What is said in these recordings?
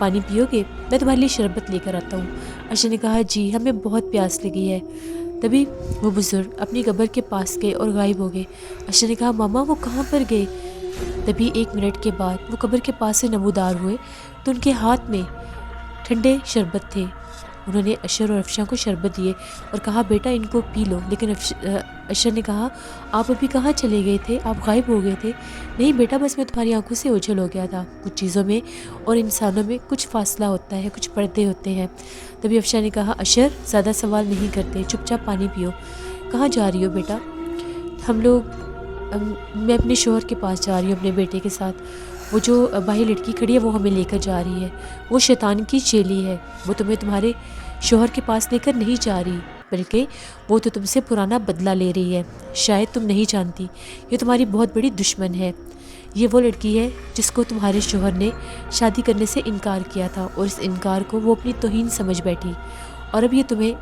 پانی پیو گے؟ میں تمہارے لیے شربت لے کر آتا ہوں۔ اشر نے کہا جی ہمیں بہت پیاس لگی ہے۔ تبھی وہ بزرگ اپنی قبر کے پاس گئے اور غائب ہو گئے۔ اشر نے کہا ماما وہ کہاں پر گئے؟ تبھی 1 منٹ کے بعد وہ قبر کے پاس سے نمودار ہوئے تو ان کے ہاتھ میں ٹھنڈے شربت تھے۔ انہوں نے اشر اور افشاں کو شربت دیے اور کہا بیٹا ان کو پی لو، لیکن اشر نے کہا آپ ابھی کہاں چلے گئے تھے؟ آپ غائب ہو گئے تھے۔ نہیں بیٹا بس میں تمہاری آنکھوں سے اوجھل ہو گیا تھا۔ کچھ چیزوں میں اور انسانوں میں کچھ فاصلہ ہوتا ہے، کچھ پردے ہوتے ہیں۔ تبھی افشاں نے کہا اشر زیادہ سوال نہیں کرتے، چپ چاپ پانی پیو۔ کہاں جا رہی ہو بیٹا؟ میں اپنے شوہر کے پاس جا رہی ہوں اپنے بیٹے کے ساتھ۔ وہ جو باہر لڑکی کھڑی ہے وہ ہمیں لے کر جا رہی ہے، وہ شیطان کی چیلی ہے، وہ تمہیں تمہارے شوہر کے پاس لے کر نہیں جا رہی، بلکہ وہ تو تم سے پرانا بدلہ لے رہی ہے۔ شاید تم نہیں جانتی یہ تمہاری بہت بڑی دشمن ہے۔ یہ وہ لڑکی ہے جس کو تمہارے شوہر نے شادی کرنے سے انکار کیا تھا اور اس انکار کو وہ اپنی توہین سمجھ بیٹھی، اور اب یہ تمہیں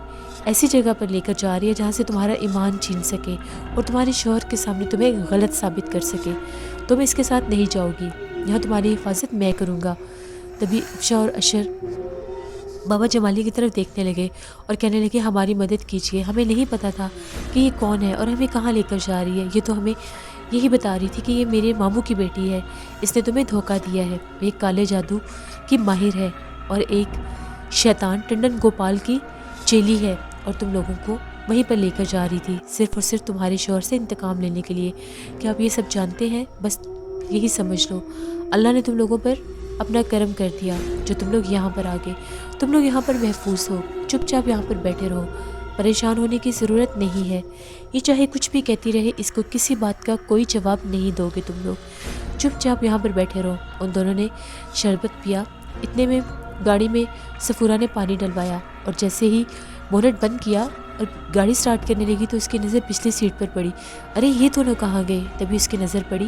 ایسی جگہ پر لے کر جا رہی ہے جہاں سے تمہارا ایمان چھین سکے اور تمہارے شوہر کے سامنے تمہیں غلط ثابت کر سکے۔ تم اس کے ساتھ نہیں جاؤ گی، یہاں تمہاری حفاظت میں کروں گا۔ تبھی افشاں اور اشر بابا جمالی کی طرف دیکھنے لگے اور کہنے لگے ہماری مدد کیجیے، ہمیں نہیں پتا تھا کہ یہ کون ہے اور ہمیں کہاں لے کر جا رہی ہے۔ یہ تو ہمیں یہی بتا رہی تھی کہ یہ میرے ماموں کی بیٹی ہے، اس نے تمہیں دھوکہ دیا ہے، وہ ایک کالے جادو کی ماہر ہے اور ایک شیطان ٹنڈن گوپال کی چیلی ہے، اور تم لوگوں کو وہیں پر لے کر جا رہی تھی صرف اور صرف تمہارے شوہر سے انتقام لینے کے لیے۔ کیا آپ یہ سب جانتے ہیں؟ بس یہی سمجھ لو اللہ نے تم لوگوں پر اپنا کرم کر دیا جو تم لوگ یہاں پر آ گئے۔ تم لوگ یہاں پر محفوظ ہو، چپ چاپ یہاں پر بیٹھے رہو، پریشان ہونے کی ضرورت نہیں ہے۔ یہ چاہے کچھ بھی کہتی رہے، اس کو کسی بات کا کوئی جواب نہیں دو گے، تم لوگ چپ چاپ یہاں پر بیٹھے رہو۔ ان دونوں نے شربت پیا، اتنے میں گاڑی میں سفورہ نے پانی ڈلوایا اور جیسے ہی بونٹ بند کیا اور گاڑی سٹارٹ کرنے لگی تو اس کی نظر پچھلی سیٹ پر پڑی۔ ارے یہ دونوں کہاں گئے؟ تبھی اس کی نظر پڑی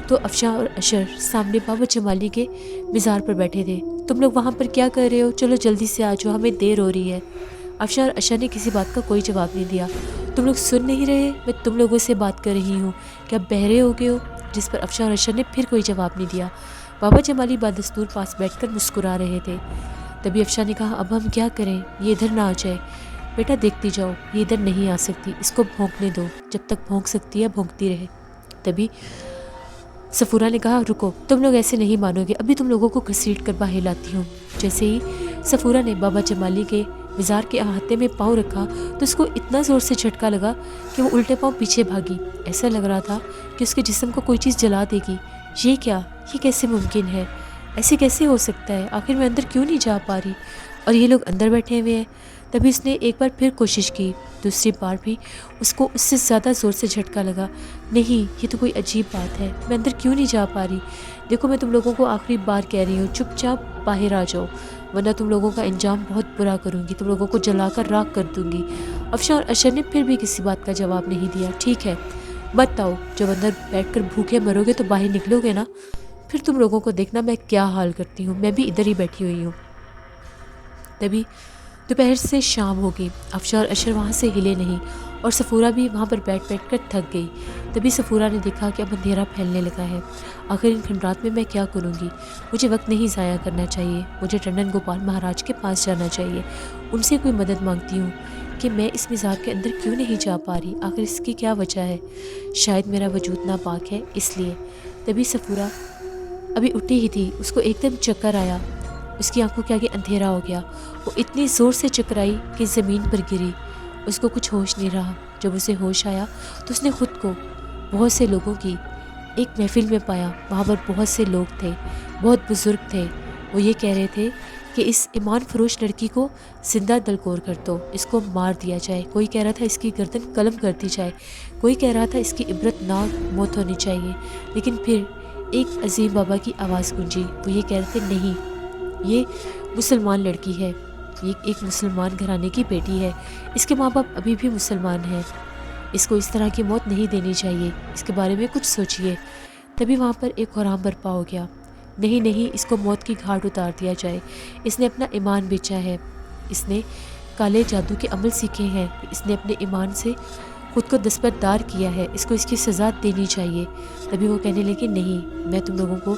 تو افشاں اور اشر سامنے بابا جمالی کے مزار پر بیٹھے تھے۔ تم لوگ وہاں پر کیا کر رہے ہو؟ چلو جلدی سے آ جاؤ، ہمیں دیر ہو رہی ہے۔ افشاں اور اشر نے کسی بات کا کوئی جواب نہیں دیا۔ تم لوگ سن نہیں رہے؟ میں تم لوگوں سے بات کر رہی ہوں، کیا بہرے ہو گئے ہو؟ جس پر افشاں اور اشر نے پھر کوئی جواب نہیں دیا۔ بابا جمالی بادستور پاس بیٹھ کر مسکرا رہے تھے۔ تبھی افشاں نے کہا اب ہم کیا کریں؟ یہ ادھر نہ آ جائے۔ بیٹا دیکھتی جاؤ، یہ ادھر نہیں آ سکتی، اس کو بھونکنے دو، جب تک بھونک سکتی ہے بھونکتی رہے۔ تبھی سفورہ نے کہا رکو، تم لوگ ایسے نہیں مانو گے، ابھی تم لوگوں کو گھسیٹ کر باہر لاتی ہوں۔ جیسے ہی سفورہ نے بابا جمالی کے مزار کے احاطے میں پاؤں رکھا تو اس کو اتنا زور سے جھٹکا لگا کہ وہ الٹے پاؤں پیچھے بھاگی۔ ایسا لگ رہا تھا کہ اس کے جسم کو کوئی چیز جلا دے گی۔ یہ کیا؟ یہ کیسے ممکن ہے؟ ایسے کیسے ہو سکتا ہے؟ آخر میں اندر کیوں نہیں جا پا رہی اور یہ لوگ اندر بیٹھے ہوئے ہیں؟ تبھی اس نے ایک بار پھر کوشش کی، دوسری بار بھی اس کو اس سے زیادہ زور سے جھٹکا لگا۔ نہیں، یہ تو کوئی عجیب بات ہے، میں اندر کیوں نہیں جا پا رہی؟ دیکھو میں تم لوگوں کو آخری بار کہہ رہی ہوں، چپ چاپ باہر آ جاؤ ورنہ تم لوگوں کا انجام بہت برا کروں گی، تم لوگوں کو جلا کر راکھ کر دوں گی۔ افشاں اور اشر نے پھر بھی کسی بات کا جواب نہیں دیا۔ ٹھیک ہے مت آؤ، جب اندر بیٹھ کر بھوکے مرو گے تو باہر نکلو گے نا، پھر تم لوگوں کو دیکھنا میں کیا حال کرتی ہوں، میں بھی ادھر ہی بیٹھی ہوئی ہوں۔ تبھی دوپہر سے شام ہو گئی، افشاں اور اشر وہاں سے ہلے نہیں اور سفورہ بھی وہاں پر بیٹھ بیٹھ کر تھک گئی۔ تبھی سفورہ نے دیکھا کہ اب اندھیرا پھیلنے لگا ہے، آخر ان کھنڈرات میں کیا کروں گی؟ مجھے وقت نہیں ضائع کرنا چاہیے، مجھے ٹنڈن گوپال مہاراج کے پاس جانا چاہیے، ان سے کوئی مدد مانگتی ہوں کہ میں اس مزار کے اندر کیوں نہیں جا پا رہی، آخر اس کی کیا وجہ ہے؟ شاید میرا وجود ناپاک ہے اس لیے۔ تبھی سفورہ ابھی اٹھی ہی تھی، اس کو ایک دم چکر آیا، اس کی آنکھوں کے آگے اندھیرا ہو گیا، وہ اتنی زور سے چکرائی کہ زمین پر گری، اس کو کچھ ہوش نہیں رہا۔ جب اسے ہوش آیا تو اس نے خود کو بہت سے لوگوں کی ایک محفل میں پایا، وہاں پر بہت سے لوگ تھے، بہت بزرگ تھے، وہ یہ کہہ رہے تھے کہ اس ایمان فروش لڑکی کو زندہ دلکور کر دو، اس کو مار دیا جائے، کوئی کہہ رہا تھا اس کی گردن قلم کر دی جائے، کوئی کہہ رہا تھا اس کی عبرت ناک موت ہونی چاہیے۔ لیکن پھر ایک عظیم بابا کی آواز گونجی، وہ یہ کہہ رہے تھے نہیں، یہ مسلمان لڑکی ہے، یہ ایک مسلمان گھرانے کی بیٹی ہے، اس کے ماں باپ ابھی بھی مسلمان ہیں، اس کو اس طرح کی موت نہیں دینی چاہیے، اس کے بارے میں کچھ سوچئے۔ تبھی وہاں پر ایک غرام برپا ہو گیا، نہیں نہیں، اس کو موت کی گھاٹ اتار دیا جائے، اس نے اپنا ایمان بیچا ہے، اس نے کالے جادو کے عمل سیکھے ہیں، اس نے اپنے ایمان سے خود کو دستبردار کیا ہے، اس کو اس کی سزا دینی چاہیے۔ تبھی وہ کہنے لگے نہیں، میں تم لوگوں کو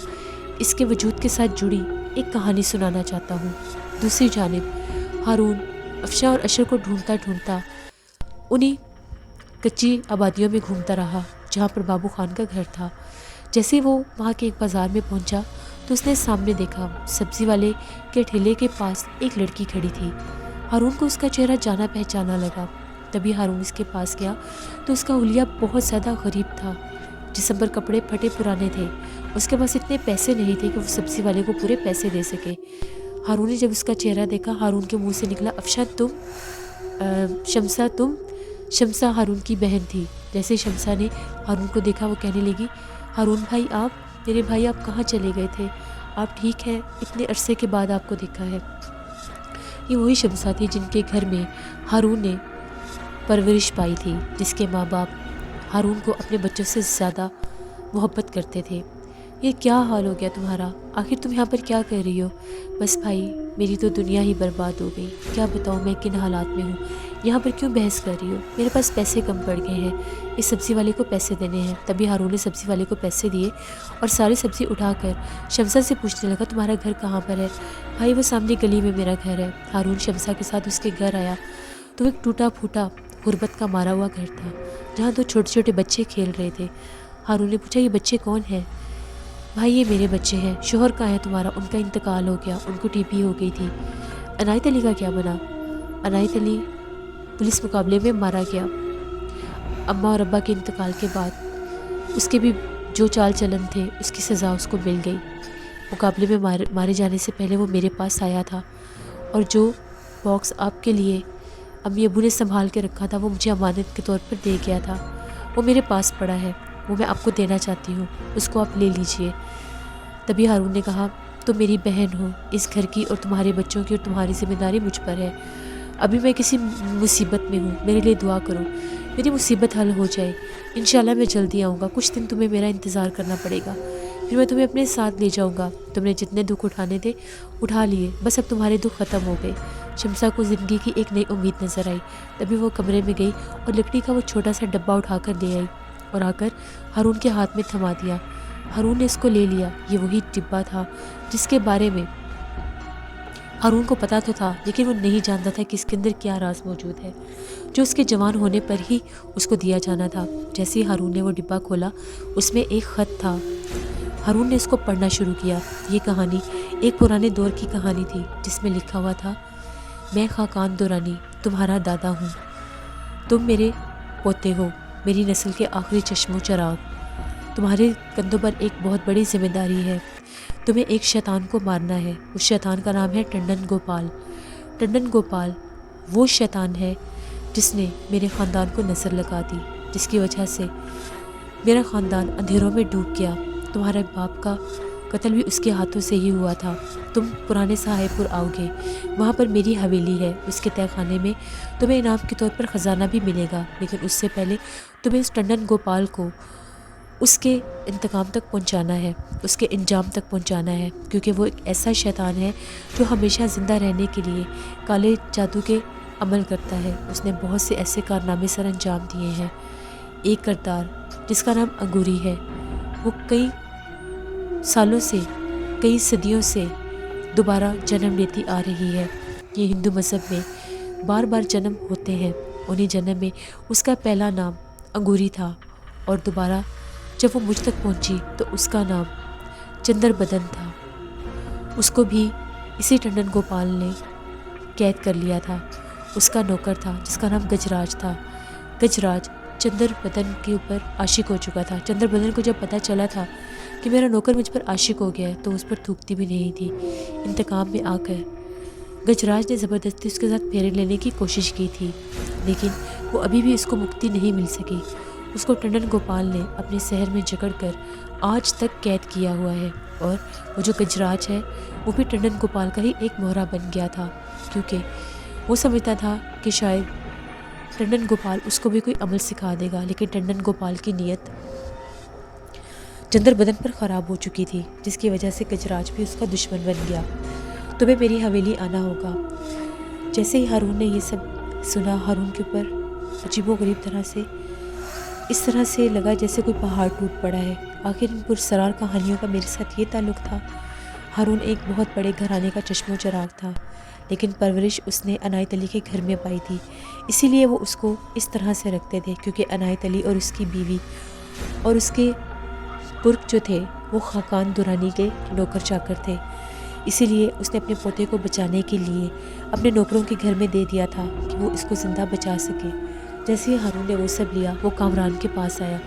اس کے وجود کے ساتھ جڑی ایک کہانی سنانا چاہتا ہوں۔ دوسری جانب ہارون افشاں اور اشر کو ڈھونڈتا ڈھونڈتا انہی کچی آبادیوں میں گھومتا رہا جہاں پر بابو خان کا گھر تھا۔ جیسے ہی وہ وہاں کے ایک بازار میں پہنچا تو اس نے سامنے دیکھا سبزی والے کے ٹھیلے کے پاس ایک لڑکی کھڑی تھی۔ ہارون کو اس کا چہرہ جانا پہچانا لگا۔ تبھی ہارون اس کے پاس گیا تو اس کا حلیہ بہت زیادہ غریب تھا، جسم پر کپڑے پھٹے پرانے تھے۔ اس کے پاس اتنے پیسے نہیں تھے کہ وہ سبزی والے کو پورے پیسے دے سکے۔ ہارون نے جب اس کا چہرہ دیکھا، ہارون کے منہ سے نکلا افشاں تم شمسہ ہارون کی بہن تھی۔ جیسے شمسہ نے ہارون کو دیکھا وہ کہنے لگی، ہارون بھائی میرے بھائی آپ کہاں چلے گئے تھے؟ آپ ٹھیک ہیں؟ اتنے عرصے کے بعد آپ کو دیکھا ہے۔ یہ وہی شمسہ تھی جن کے گھر میں ہارون نے پرورش پائی تھی، جس کے ماں باپ ہارون کو اپنے بچوں سے زیادہ محبت کرتے تھے۔ یہ کیا حال ہو گیا تمہارا؟ آخر تم یہاں پر کیا کر رہی ہو؟ بس بھائی میری تو دنیا ہی برباد ہو گئی، کیا بتاؤں میں کن حالات میں ہوں، یہاں پر کیوں بحث کر رہی ہو؟ میرے پاس پیسے کم پڑ گئے ہیں، اس سبزی والے کو پیسے دینے ہیں۔ تبھی ہارون نے سبزی والے کو پیسے دیے اور ساری سبزی اٹھا کر شمسہ سے پوچھنے لگا، تمہارا گھر کہاں پر ہے؟ بھائی وہ سامنے گلی میں میرا گھر ہے۔ ہارون شمسہ کے ساتھ اس کے گھر آیا تو ایک ٹوٹا پھوٹا غربت کا مارا ہوا گھر تھا جہاں دو چھوٹے چھوٹے بچے کھیل رہے تھے۔ ہارون نے پوچھا، یہ بچے کون ہیں؟ بھائی یہ میرے بچے ہیں۔ شوہر کہاں ہے تمہارا؟ ان کا انتقال ہو گیا، ان کو TB ہو گئی تھی۔ عنایت علی کا کیا بنا؟ عنایت علی پولیس مقابلے میں مارا گیا۔ اماں اور ابا کے انتقال کے بعد اس کے بھی جو چال چلن تھے اس کی سزا اس کو مل گئی۔ مقابلے میں مارے جانے سے پہلے وہ میرے پاس آیا تھا اور جو باکس آپ کے لیے امی ابو نے سنبھال کے رکھا تھا وہ مجھے امانت کے طور پر دے گیا تھا، وہ میرے پاس پڑا ہے، وہ میں آپ کو دینا چاہتی ہوں، اس کو آپ لے لیجئے۔ تبھی ہارون نے کہا، تم میری بہن ہو، اس گھر کی اور تمہارے بچوں کی اور تمہاری ذمہ داری مجھ پر ہے۔ ابھی میں کسی مصیبت میں ہوں، میرے لیے دعا کرو، میری مصیبت حل ہو جائے۔ انشاءاللہ میں جلدی آؤں گا، کچھ دن تمہیں میرا انتظار کرنا پڑے گا، پھر میں تمہیں اپنے ساتھ لے جاؤں گا۔ تم نے جتنے دکھ اٹھانے تھے اٹھا لیے، بس اب تمہارے دکھ ختم ہو گئے۔ شمسہ کو زندگی کی ایک نئی امید نظر آئی۔ تبھی وہ کمرے میں گئی اور لکڑی کا وہ چھوٹا سا ڈبہ اٹھا کر لے آئی اور آ کر ہارون کے ہاتھ میں تھما دیا۔ ہارون نے اس کو لے لیا۔ یہ وہی ڈبہ تھا جس کے بارے میں ہارون کو پتا تو تھا، لیکن وہ نہیں جانتا تھا کہ اس کے اندر کیا راز موجود ہے جو اس کے جوان ہونے پر ہی اس کو دیا جانا تھا۔ جیسے ہی ہارون نے وہ ڈبہ کھولا اس میں ایک خط تھا۔ ہارون نے اس کو پڑھنا شروع کیا۔ یہ کہانی ایک پرانے دور کی کہانی تھی جس میں لکھا ہوا تھا، میں خاقان دورانی تمہارا دادا ہوں، تم میرے پوتے ہو، میری نسل کے آخری چشم و چراغ۔ تمہارے کندھوں پر ایک بہت بڑی ذمہ داری ہے، تمہیں ایک شیطان کو مارنا ہے۔ اس شیطان کا نام ہے ٹنڈن گوپال۔ ٹنڈن گوپال وہ شیطان ہے جس نے میرے خاندان کو نظر لگا دی، جس کی وجہ سے میرا خاندان اندھیروں میں ڈوب گیا۔ تمہارے باپ کا قتل بھی اس کے ہاتھوں سے ہی ہوا تھا۔ تم پرانے سہائے پور آؤ گے، وہاں پر میری حویلی ہے، اس کے تہہ خانے میں تمہیں انعام کے طور پر خزانہ بھی ملے گا، لیکن اس سے پہلے تمہیں اس ٹنڈن گوپال کو اس کے انتقام تک پہنچانا ہے، اس کے انجام تک پہنچانا ہے، کیونکہ وہ ایک ایسا شیطان ہے جو ہمیشہ زندہ رہنے کے لیے کالے جادو کے عمل کرتا ہے۔ اس نے بہت سے ایسے کارنامے سر انجام دیے ہیں۔ ایک کردار جس کا نام انگوری ہے، وہ کئی سالوں سے، کئی صدیوں سے دوبارہ جنم لیتی آ رہی ہے۔ یہ ہندو مذہب میں بار بار جنم ہوتے ہیں۔ انہیں جنم میں اس کا پہلا نام انگوری تھا اور دوبارہ جب وہ مجھ تک پہنچی تو اس کا نام چندر بدن تھا۔ اس کو بھی اسی ٹنڈن گوپال نے قید کر لیا تھا۔ اس کا نوکر تھا جس کا نام گجراج تھا۔ گجراج چندر بدن کے اوپر عاشق ہو چکا تھا۔ چندر بدن کو جب پتہ چلا تھا کہ میرا نوکر مجھ پر عاشق ہو گیا ہے تو اس پر تھوکتی بھی نہیں تھی۔ انتقام میں آ کر گجراج نے زبردستی اس کے ساتھ پھیرے لینے کی کوشش کی تھی، لیکن وہ ابھی بھی اس کو مکتی نہیں مل سکی۔ اس کو ٹنڈن گوپال نے اپنے شہر میں جکڑ کر آج تک قید کیا ہوا ہے، اور وہ جو گجراج ہے وہ بھی ٹنڈن گوپال کا ہی ایک مہرہ بن گیا تھا، کیونکہ وہ سمجھتا تھا کہ شاید ٹنڈن گوپال اس کو بھی کوئی عمل سکھا دے گا، لیکن ٹنڈن گوپال کی نیت چندر بدن پر خراب ہو چکی تھی، جس کی وجہ سے گجراج بھی اس کا دشمن بن گیا۔ تمہیں میری حویلی آنا ہوگا۔ جیسے ہی ہارون نے یہ سب سنا، ہارون کے اوپر عجیب و غریب طرح سے اس طرح سے لگا جیسے کوئی پہاڑ ٹوٹ پڑا ہے۔ آخر ان پرسرار کہانیوں کا میرے ساتھ یہ تعلق تھا۔ ہارون ایک بہت بڑے گھرانے کا چشم و چراغ تھا، لیکن پرورش اس نے عنایت علی کے گھر میں پائی تھی، اسی لیے وہ اس کو اس طرح سے رکھتے تھے، کیونکہ عنایت علی اور اس کی بیوی اور اس کے پرک جو تھے وہ خاقان درانی کے نوکر چاکر تھے۔ اسی لیے اس نے اپنے پوتے کو بچانے کے لیے اپنے نوکروں کے گھر میں دے دیا تھا کہ وہ اس کو زندہ بچا سکے۔ جیسے ہی ہارون نے وہ سب لیا، وہ کامران کے پاس آیا۔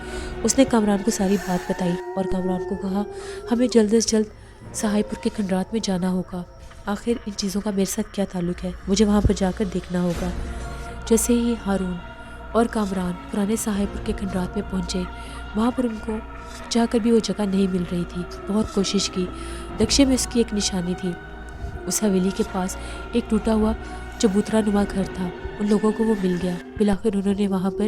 اس نے کامران کو ساری بات بتائی اور کامران کو کہا ہمیں جلد از جلد سہائی پور کے کھنڈرات میں جانا ہوگا، آخر ان چیزوں کا میرے ساتھ کیا تعلق ہے، مجھے وہاں پر جا کر دیکھنا ہوگا۔ جیسے ہی ہارون اور کامران پرانے سہائی پور کے کھنڈرات میں پہنچے، وہاں پر ان کو جا کر بھی وہ جگہ نہیں مل رہی تھی۔ بہت کوشش کی، نقشے میں اس کی ایک نشانی تھی، اس حویلی کے پاس ایک ٹوٹا ہوا چبوترا نما گھر تھا، ان لوگوں کو وہ مل گیا۔ بالآخر انہوں نے وہاں پر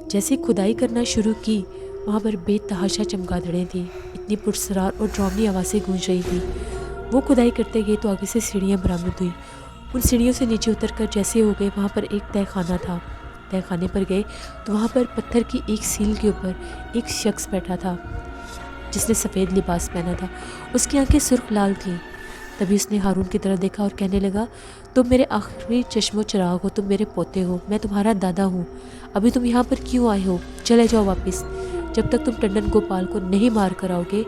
جیسے کھدائی کرنا شروع کی، وہاں پر بے تحاشا چمگادڑیں تھیں، اتنی پرسرار اور ڈراؤنی آوازیں گونج رہی تھیں۔ وہ کھدائی کرتے گئے تو آگے سے سیڑھیاں برآمد ہوئیں، ان سیڑھیوں سے نیچے اتر کر جیسے ہو گئے وہاں پر ایک تہہ خانہ تھا۔ تہہ خانے پر گئے تو وہاں پر پتھر کی ایک سیل کے اوپر ایک شخص بیٹھا تھا جس نے سفید لباس پہنا تھا، اس کی آنکھیں سرخ لال تھیں۔ تبھی اس نے ہارون کی طرف دیکھا اور کہنے لگا تم میرے آخری چشم و چراغ ہو، تم میرے پوتے ہو، میں تمہارا دادا ہوں، ابھی تم یہاں پر کیوں آئے ہو؟ چلے جاؤ واپس، جب تک تم ٹنڈن گوپال کو نہیں مار کر آؤ گے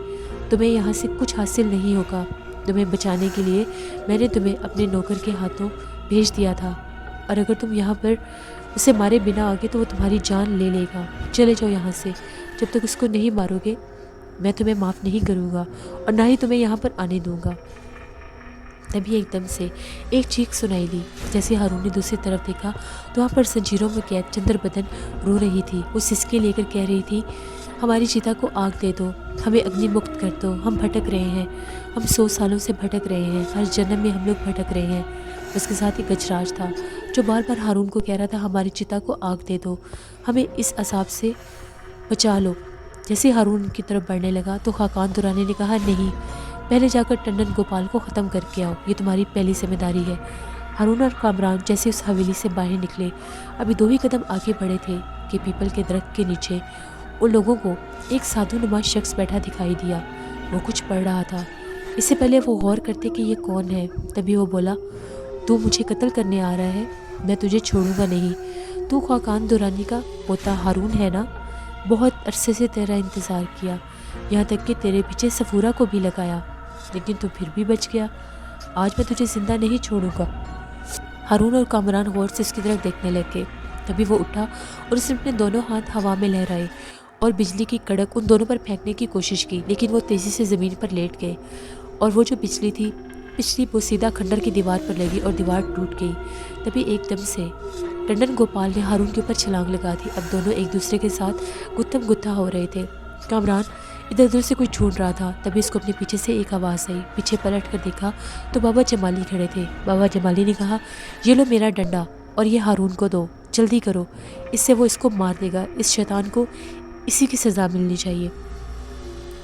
تمہیں یہاں سے کچھ حاصل نہیں ہوگا۔ تمہیں بچانے کے لیے میں نے تمہیں اپنے نوکر کے ہاتھوں بھیج دیا تھا، اور اگر تم یہاں پر اسے مارے بنا آگے تو وہ تمہاری جان لے لے گا۔ چلے جاؤ یہاں سے، جب تک اس کو نہیں مارو گے میں تمہیں معاف نہیں کروں گا اور نہ ہی تمہیں یہاں پر آنے دوں گا۔ تبھی ایک دم سے ایک چیخ سنائی دی۔ جیسے ہارون نے دوسری طرف دیکھا تو وہاں پر زنجیروں میں قید چندر بدن رو رہی تھی۔ وہ سسکے لے کر کہہ رہی تھی ہماری چیتا کو آگ دے دو، ہمیں اگنی مکت کر دو، ہم بھٹک رہے ہیں، ہم 100 سالوں سے بھٹک رہے ہیں، ہر جنم میں ہم لوگ بھٹک رہے ہیں۔ اس کے ساتھ ایک گجراج تھا جو بار بار ہارون کو کہہ رہا تھا ہماری چیتا کو آگ دے دو، ہمیں اس عذاب سے بچا لو۔ جیسے ہارون کی طرف بڑھنے لگا تو خاقان درانے نے کہا نہیں، پہلے جا کر ٹنڈن گوپال کو ختم کر کے آؤ، یہ تمہاری پہلی ذمہ داری ہے۔ ہارون اور کامران جیسے اس حویلی سے باہر نکلے، ابھی 2 ہی قدم آگے بڑھے تھے کہ پیپل کے درخت کے نیچے ان لوگوں کو ایک سادھو نما شخص بیٹھا دکھائی دیا۔ وہ کچھ پڑھ رہا تھا۔ اس سے پہلے وہ غور کرتے کہ یہ کون ہے، تبھی وہ بولا تو مجھے قتل کرنے آ رہا ہے، میں تجھے چھوڑوں گا نہیں۔ تو خاقان دورانی کا پوتا ہارون ہے نا؟ بہت عرصے سے تیرا انتظار کیا، یہاں تک کہ تیرے پیچھے صفورہ کو بھی لگایا، لیکن تو پھر بھی بچ گیا، آج میں تجھے زندہ نہیں چھوڑوں گا۔ ہارون اور کامران غور سے اس کی طرف دیکھنے لگے۔ تبھی وہ اٹھا اور اس نے اپنے دونوں ہاتھ ہوا میں لہرائے اور بجلی کی کڑک ان دونوں پر پھینکنے کی کوشش کی، لیکن وہ تیزی سے زمین پر لیٹ گئے اور وہ جو بجلی تھی وہ سیدھا کھنڈر کی دیوار پر لگی اور دیوار ٹوٹ گئی۔ تبھی ایک دم سے ٹنڈن گوپال نے ہارون کے اوپر چھلانگ لگا دی۔ اب دونوں ایک دوسرے کے ساتھ گتھم گتھا ہو رہے تھے۔ کامران ادھر ادھر سے کوئی ڈھونڈ رہا تھا، تبھی اس کو اپنے پیچھے سے ایک آواز آئی۔ پیچھے پلٹ کر دیکھا تو بابا جمالی کھڑے تھے۔ بابا جمالی نے کہا یہ لو میرا ڈنڈا اور یہ ہارون کو دو، جلدی کرو، اس سے وہ اس کو مار دے گا، اس شیطان کو اسی کی سزا ملنی چاہیے۔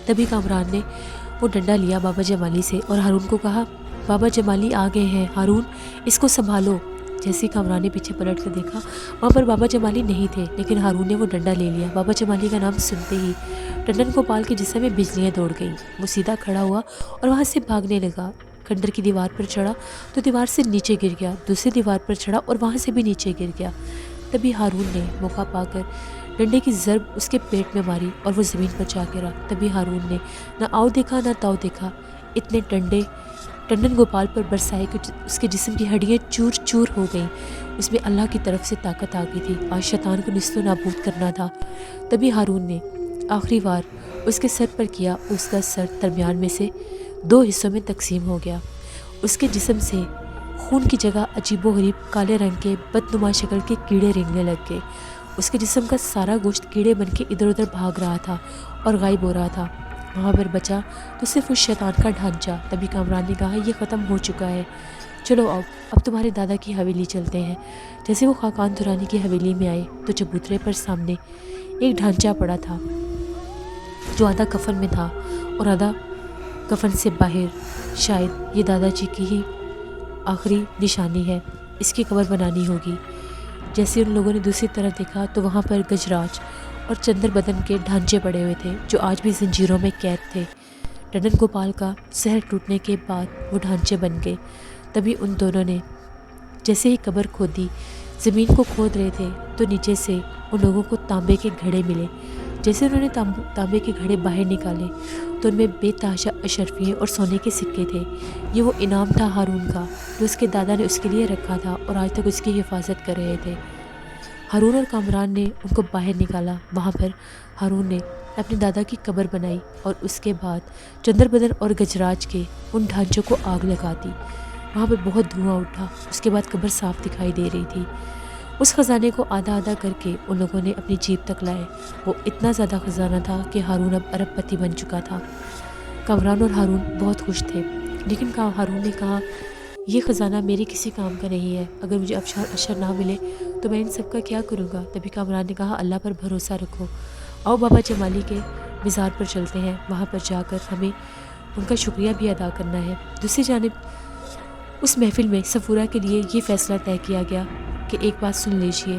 تبھی کامران نے وہ ڈنڈا لیا بابا جمالی سے اور ہارون کو کہا بابا جمالی آ گئے ہیں، ہارون اس کو سنبھالو۔ جیسے کامران نے پیچھے پلٹ کر دیکھا وہاں پر بابا جمالی نہیں تھے، لیکن ہارون نے وہ ڈنڈا لے لیا۔ بابا جمالی کا نام سنتے ہی ٹنڈن گوپال کے جسم میں بجلیاں دوڑ گئیں۔ وہ سیدھا کھڑا ہوا اور وہاں سے بھاگنے لگا۔ کھنڈر کی دیوار پر چڑھا تو دیوار سے نیچے گر گیا، دوسری دیوار پر چڑھا اور وہاں سے بھی نیچے گر گیا۔ تبھی ہارون نے موقع پا کر ڈنڈے کی ضرب اس کے پیٹ میں ماری اور وہ زمین پر جا گرا۔ تبھی ہارون نے نہ آؤ دیکھا نہ تاؤ دیکھا، اتنے ڈنڈے ٹنڈن گوپال پر برسائے کہ اس کے جسم کی ہڈیاں چور چور ہو گئیں۔ اس میں اللہ کی طرف سے طاقت آ گئی تھی، آج شیطان کو نیست و نابود کرنا تھا۔ تبھی ہارون نے آخری وار اس کے سر پر کیا، اس کا سر درمیان میں سے 2 حصوں میں تقسیم ہو گیا۔ اس کے جسم سے خون کی جگہ عجیب و غریب کالے رنگ کے بدنما شکل کے کیڑے رینگنے لگ گئے۔ اس کے جسم کا سارا گوشت کیڑے بن کے ادھر ادھر بھاگ رہا تھا اور غائب ہو رہا تھا۔ وہاں پر بچا تو صرف اس شیطان کا ڈھانچہ۔ تبھی کامران نے کہا یہ ختم ہو چکا ہے، چلو اب تمہارے دادا کی حویلی چلتے ہیں۔ جیسے وہ خاقان دورانی کی حویلی میں آئے تو چبوترے پر سامنے ایک ڈھانچہ پڑا تھا جو آدھا کفن میں تھا اور آدھا کفن سے باہر۔ شاید یہ دادا جی کی ہی آخری نشانی ہے، اس کی قبر بنانی ہوگی۔ جیسے ان لوگوں نے دوسری طرف دیکھا تو وہاں پر گجراج اور چندر بدن کے ڈھانچے پڑے ہوئے تھے جو آج بھی زنجیروں میں قید تھے۔ ٹنڈن گوپال کا زہر ٹوٹنے کے بعد وہ ڈھانچے بن گئے۔ تبھی ان دونوں نے جیسے ہی قبر کھودی، زمین کو کھود رہے تھے تو نیچے سے ان لوگوں کو تانبے کے گھڑے ملے۔ جیسے انہوں نے تانبے کے گھڑے باہر نکالے تو ان میں بے تحاشا اشرفیے اور سونے کے سکے تھے۔ یہ وہ انعام تھا ہارون کا جو اس کے دادا نے اس کے لیے رکھا تھا اور آج تک اس کی حفاظت کر رہے تھے۔ ہارون اور کامران نے ان کو باہر نکالا۔ وہاں پر ہارون نے اپنے دادا کی قبر بنائی اور اس کے بعد چندر بدن اور گجراج کے ان ڈھانچوں کو آگ لگا دی۔ وہاں پر بہت دھواں اٹھا۔ اس کے بعد قبر صاف دکھائی دے رہی تھی۔ اس خزانے کو آدھا آدھا کر کے ان لوگوں نے اپنی جیب تک لائے۔ وہ اتنا زیادہ خزانہ تھا کہ ہارون اب ارب پتی بن چکا تھا۔ کامران اور ہارون بہت خوش تھے، لیکن ہارون نے کہا یہ خزانہ میرے کسی کام کا نہیں ہے۔ اگر مجھے اشر نہ ملے تو میں ان سب کا کیا کروں گا؟ تبھی کامران نے کہا اللہ پر بھروسہ رکھو، آؤ بابا جمالی کے مزار پر چلتے ہیں، وہاں پر جا کر ہمیں ان کا شکریہ بھی ادا کرنا ہے۔ دوسری جانب اس محفل میں صفورہ کے لیے یہ فیصلہ طے کیا گیا کہ ایک بات سن لیجیے،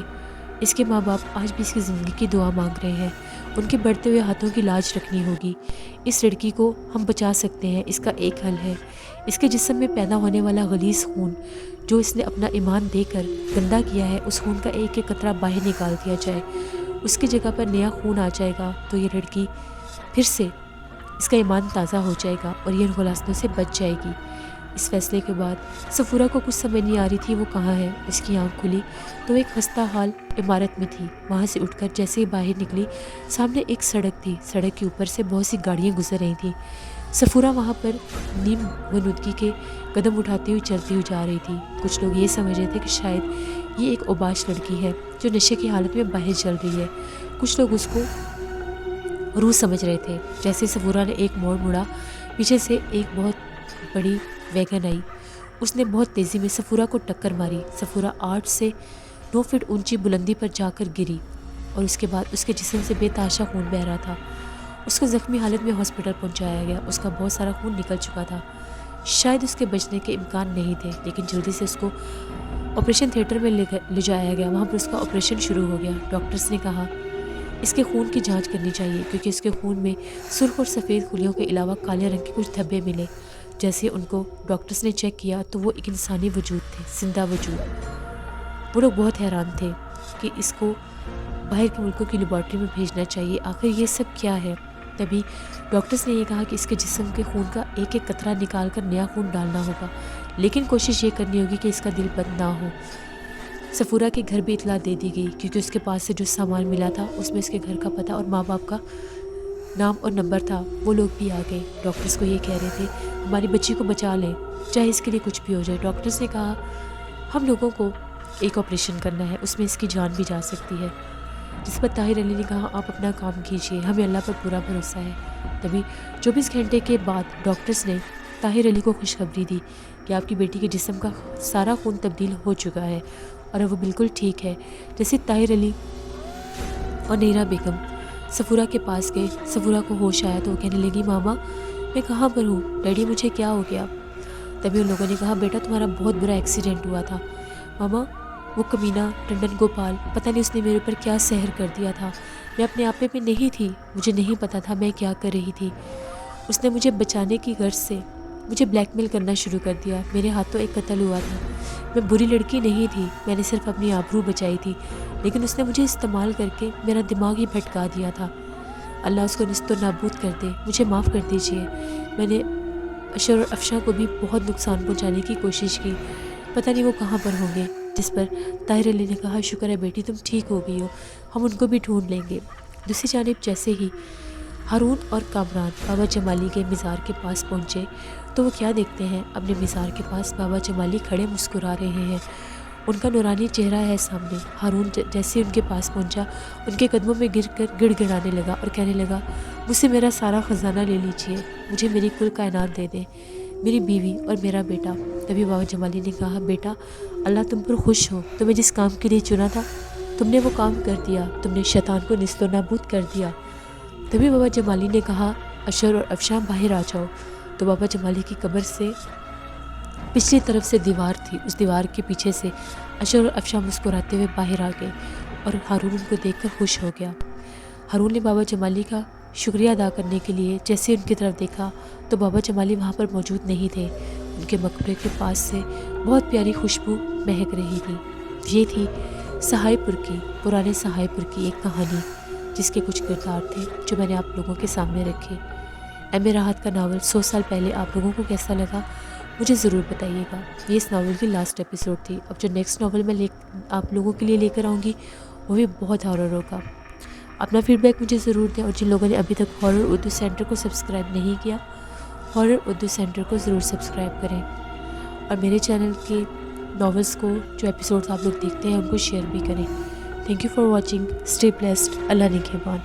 اس کے ماں باپ آج بھی اس کی زندگی کی دعا مانگ رہے ہیں، ان کے بڑھتے ہوئے ہاتھوں کی لاج رکھنی ہوگی۔ اس لڑکی کو ہم بچا سکتے ہیں، اس کا ایک حل ہے، اس کے جسم میں پیدا ہونے والا غلیظ خون جو اس نے اپنا ایمان دے کر گندا کیا ہے، اس خون کا ایک ایک قطرہ باہر نکال دیا جائے، اس کی جگہ پر نیا خون آ جائے گا تو یہ لڑکی پھر سے اس کا ایمان تازہ ہو جائے گا اور یہ غلاستوں سے بچ جائے گی۔ اس فیصلے کے بعد صفورہ کو کچھ سمجھ نہیں آ رہی تھی وہ کہاں ہے۔ اس کی آنکھ کھلی تو ایک خستہ حال عمارت میں تھی۔ وہاں سے اٹھ کر جیسے ہی باہر نکلی، سامنے ایک سڑک تھی، سڑک کے اوپر سے بہت سی گاڑیاں گزر رہی تھیں۔ صفورہ وہاں پر نیم غنودگی کے قدم اٹھاتی ہوئی چلتی ہوئی جا رہی تھی۔ کچھ لوگ یہ سمجھ رہے تھے کہ شاید یہ ایک اوباش لڑکی ہے جو نشے کی حالت میں باہر چل رہی ہے، کچھ لوگ اس کو روح سمجھ رہے تھے۔ جیسے صفورہ نے ایک موڑ مڑا، پیچھے سے ایک بہت بڑی ویگن آئی، اس نے بہت تیزی میں صفورہ کو ٹکر ماری۔ صفورہ 8 سے 9 فٹ اونچی بلندی پر جا کر گری اور اس کے بعد اس کے جسم سے بے تحاشا خون بہہ رہا تھا۔ اس کو زخمی حالت میں ہاسپٹل پہنچایا گیا، اس کا بہت سارا خون نکل چکا تھا، شاید اس کے بچنے کے امکان نہیں تھے، لیکن جلدی سے اس کو آپریشن تھیٹر میں لے جایا گیا۔ وہاں پر اس کا آپریشن شروع ہو گیا۔ ڈاکٹرز نے کہا اس کے خون کی جانچ کرنی چاہیے کیونکہ اس کے خون میں سرخ اور سفید خلیوں کے علاوہ کالے رنگ کے کچھ دھبے ملے۔ جیسے ان کو ڈاکٹرز نے چیک کیا تو وہ ایک انسانی وجود تھے، زندہ وجود۔ وہ لوگ بہت حیران تھے کہ اس کو باہر کے ملکوں کی لیبارٹری میں بھیجنا چاہیے، آخر یہ سب کیا ہے؟ تبھی ڈاکٹرز نے یہ کہا کہ اس کے جسم کے خون کا ایک ایک قطرہ نکال کر نیا خون ڈالنا ہوگا، لیکن کوشش یہ کرنی ہوگی کہ اس کا دل بند نہ ہو۔ صفورہ کے گھر بھی اطلاع دے دی گئی کیونکہ اس کے پاس سے جو سامان ملا تھا اس میں اس کے گھر کا پتہ اور ماں باپ کا نام اور نمبر تھا۔ وہ لوگ بھی آ گئے، ڈاکٹرز کو یہ کہہ رہے تھے ہماری بچی کو بچا لیں، چاہے اس کے لیے کچھ بھی ہو جائے۔ ڈاکٹرز نے کہا ہم لوگوں کو ایک آپریشن کرنا ہے، اس میں اس کی جان بھی جا سکتی ہے۔ جس پر طاہر علی نے کہا آپ اپنا کام کیجیے، ہمیں اللہ پر پورا بھروسہ ہے۔ تبھی 24 گھنٹے کے بعد ڈاکٹرز نے طاہر علی کو خوشخبری دی کہ آپ کی بیٹی کے جسم کا سارا خون تبدیل ہو چکا ہے اور اب وہ بالکل ٹھیک ہے۔ جیسے طاہر علی اور نیرا بیگم صفورہ کے پاس گئے، صفورہ کو ہوش آیا تو وہ کہنے لگی ماما میں کہاں پر ہوں، ڈیڈی مجھے کیا ہو گیا؟ تبھی ان لوگوں نے کہا بیٹا تمہارا بہت برا ایکسیڈنٹ ہوا تھا ماما، وہ کمینہ ٹنڈن گوپال پتہ نہیں اس نے میرے اوپر کیا سحر کر دیا تھا، میں اپنے آپ میں نہیں تھی، مجھے نہیں پتا تھا میں کیا کر رہی تھی، اس نے مجھے بچانے کی غرض سے مجھے بلیک میل کرنا شروع کر دیا، میرے ہاتھوں ایک قتل ہوا تھا، میں بری لڑکی نہیں تھی، میں نے صرف اپنی آبرو بچائی تھی، لیکن اس نے مجھے استعمال کر کے میرا دماغ ہی بھٹکا دیا تھا، اللہ اس کو نیست و نابود کر دے، مجھے معاف کر دیجئے، میں نے اشر اور افشاں کو بھی بہت نقصان پہنچانے کی کوشش کی، پتہ نہیں وہ کہاں پر ہوں گے۔ جس پر طاہر علی نے کہا شکر ہے بیٹی تم ٹھیک ہو گئی ہو، ہم ان کو بھی ڈھونڈ لیں گے۔ دوسری جانب جیسے ہی ہارون اور کامران بابا جمالی کے مزار کے پاس پہنچے تو وہ کیا دیکھتے ہیں، اپنے مزار کے پاس بابا جمالی کھڑے مسکرا رہے ہیں، ان کا نورانی چہرہ ہے سامنے۔ ہارون جیسے ان کے پاس پہنچا ان کے قدموں میں گر کر گڑ گڑانے لگا اور کہنے لگا مجھ سے میرا سارا خزانہ لے لیجئے، مجھے میری کل کائنات دے دیں، میری بیوی اور میرا بیٹا۔ تبھی بابا جمالی نے کہا بیٹا اللہ تم پر خوش ہو، تمہیں جس کام کے لیے چنا تھا تم نے وہ کام کر دیا، تم نے شیطان کو نیست و نابود کر دیا۔ تبھی بابا جمالی نے کہا اشر اور افشاں باہر آ جاؤ۔ تو بابا جمالی کی قبر سے پچھلی طرف سے دیوار تھی، اس دیوار کے پیچھے سے اشر اور افشاں مسکراتے ہوئے باہر آ گئے اور ہارون ان کو دیکھ کر خوش ہو گیا۔ ہارون نے بابا جمالی کا شکریہ ادا کرنے کے لیے جیسے ان کی طرف دیکھا تو بابا جمالی وہاں پر موجود نہیں تھے۔ ان کے مقبرے کے پاس سے بہت پیاری خوشبو مہک رہی تھی۔ یہ تھی سہائے پور کی، پرانے سہائے پور کی ایک کہانی، جس کے کچھ کردار تھے جو میں نے آپ لوگوں کے سامنے رکھے۔ ایم اے راحت کا ناول 100 سال پہلے آپ لوگوں کو کیسا لگا مجھے ضرور بتائیے گا۔ یہ اس ناول کی لاسٹ ایپیسوڈ تھی۔ اب جو نیکسٹ ناول میں آپ لوگوں کے لیے لے کر آؤں گی وہ بھی بہت ہارر ہوگا۔ اپنا فیڈ بیک مجھے ضرور دیں، اور جن لوگوں نے ابھی تک ہارر اردو سینٹر کو سبسکرائب نہیں کیا، ہارر اردو سینٹر کو ضرور سبسکرائب کریں، اور میرے چینل کے ناولز کو جو ایپیسوڈز آپ لوگ دیکھتے ہیں ان کو شیئر بھی کریں۔ Thank you for watching, stay blessed, اللہ نگہبان۔